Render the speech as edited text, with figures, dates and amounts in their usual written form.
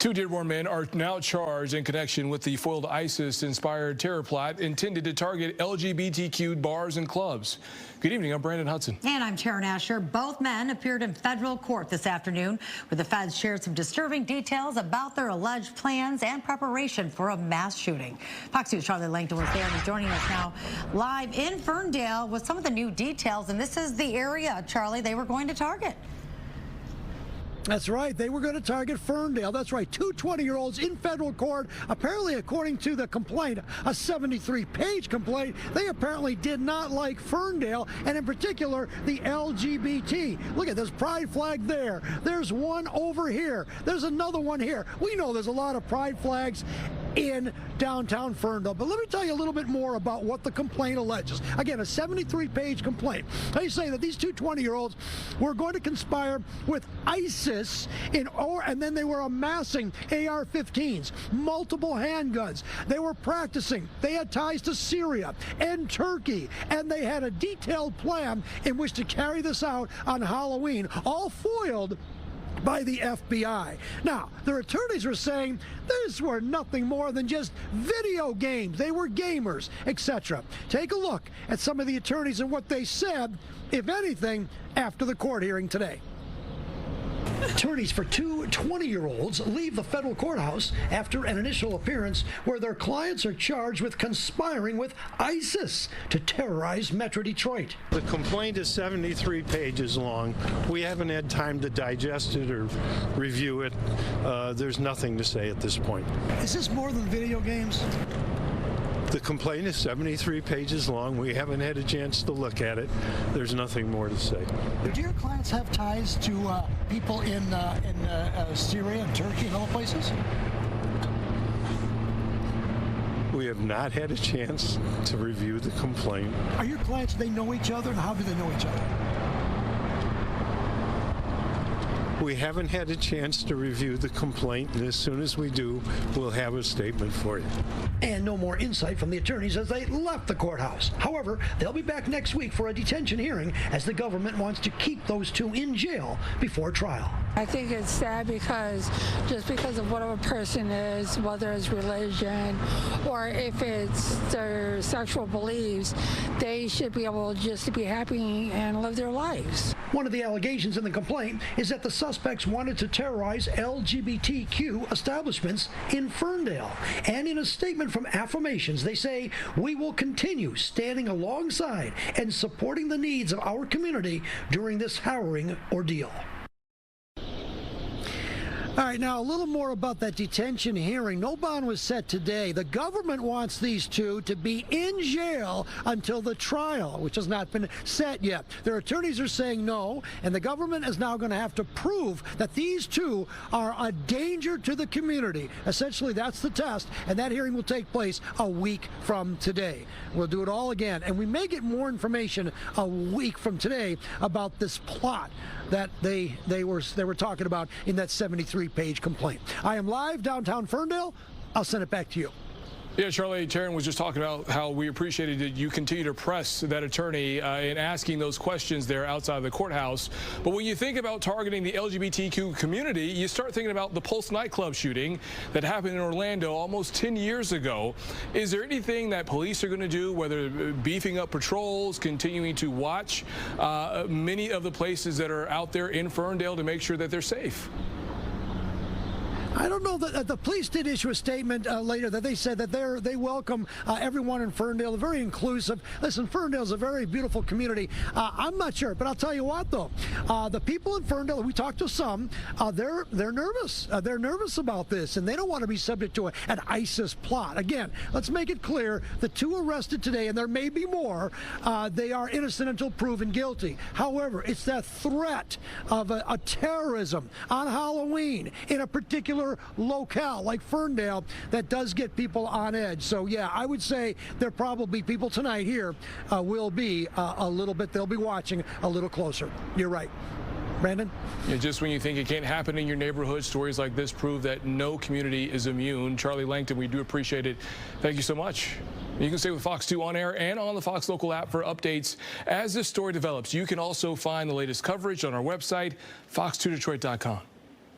Two Dearborn men are now charged in connection with the foiled ISIS-inspired terror plot intended to target LGBTQ bars and clubs. Good evening, I'm Brandon Hudson. And I'm Taryn Asher. Both men appeared in federal court this afternoon, where the feds shared some disturbing details about their alleged plans and preparation for a mass shooting. Fox News' Charlie Langton was there and joining us now live in Ferndale with some of the new details. And this is the area, Charlie, they were going to target. That's right. They were going to target Ferndale. That's right. Two 20-year-olds in federal court. Apparently, according to the complaint, a 73-page complaint, they apparently did not like Ferndale, and in particular, the LGBT. Look at this pride flag there. There's one over here. There's another one here. We know there's a lot of pride flags in downtown Ferndale. But let me tell you a little bit more about what the complaint alleges. Again, a 73-page complaint. They say that these two 20-year-olds were going to conspire with ISIS and then they were amassing AR-15s, multiple handguns. They were practicing. They had ties to Syria and Turkey, and they had a detailed plan in which to carry this out on Halloween, all foiled by the FBI. Now, their attorneys are saying these were nothing more than just video games. They were gamers, etc. Take a look at some of the attorneys and what they said, if anything, after the court hearing today. Attorneys for two 20-year-olds leave the federal courthouse after an initial appearance where their clients are charged with conspiring with ISIS to terrorize Metro Detroit. The complaint is 73 pages long. We haven't had time to digest it or review it. There's nothing to say at this point. Is this more than video games? The complaint is 73 pages long. We haven't had a chance to look at it. There's nothing more to say. Do your clients have ties to people in Syria and Turkey and other places? We have not had a chance to review the complaint. Are your clients, they know each other, and how do they know each other? We haven't had a chance to review the complaint, and as soon as we do, we'll have a statement for you. And no more insight from the attorneys as they left the courthouse. However, they'll be back next week for a detention hearing as the government wants to keep those two in jail before trial. I think it's sad because just because of what a person is, whether it's religion or if it's their sexual beliefs, they should be able just to be happy and live their lives. One of the allegations in the complaint is that the suspects wanted to terrorize LGBTQ establishments in Ferndale. And in a statement from Affirmations, they say, "We will continue standing alongside and supporting the needs of our community during this harrowing ordeal." All right, now a little more about that detention hearing. No bond was set today. The government wants these two to be in jail until the trial, which has not been set yet. Their attorneys are saying no, and the government is now going to have to prove that these two are a danger to the community. Essentially, that's the test, and that hearing will take place a week from today. We'll do it all again, and we may get more information a week from today about this plot that they were talking about in that 73-page complaint. I am live downtown Ferndale. I'll send it back to you. Yeah, Charlie, Taryn was just talking about how we appreciated that you continue to press that attorney in asking those questions there outside of the courthouse. But when you think about targeting the LGBTQ community, you start thinking about the Pulse nightclub shooting that happened in Orlando almost 10 years ago. Is there anything that police are going to do, whether beefing up patrols, continuing to watch many of the places that are out there in Ferndale to make sure that they're safe? I don't know that the police did issue a statement later that they said that they welcome everyone in Ferndale. They're very inclusive. Listen, Ferndale's a very beautiful community. I'm not sure, but I'll tell you what, though. The people in Ferndale, we talked to some, they're nervous. They're nervous about this, and they don't want to be subject to an ISIS plot. Again, let's make it clear, the two arrested today, and there may be more, they are innocent until proven guilty. However, it's that threat of a terrorism on Halloween in a particular locale like Ferndale that does get people on edge. So yeah, I would say there probably people tonight here will be they'll be watching a little closer. You're right. Brandon? Yeah, just when you think it can't happen in your neighborhood, stories like this prove that no community is immune. Charlie Langton, we do appreciate it. Thank you so much. You can stay with Fox 2 on air and on the Fox Local app for updates as this story develops. You can also find the latest coverage on our website, fox2detroit.com.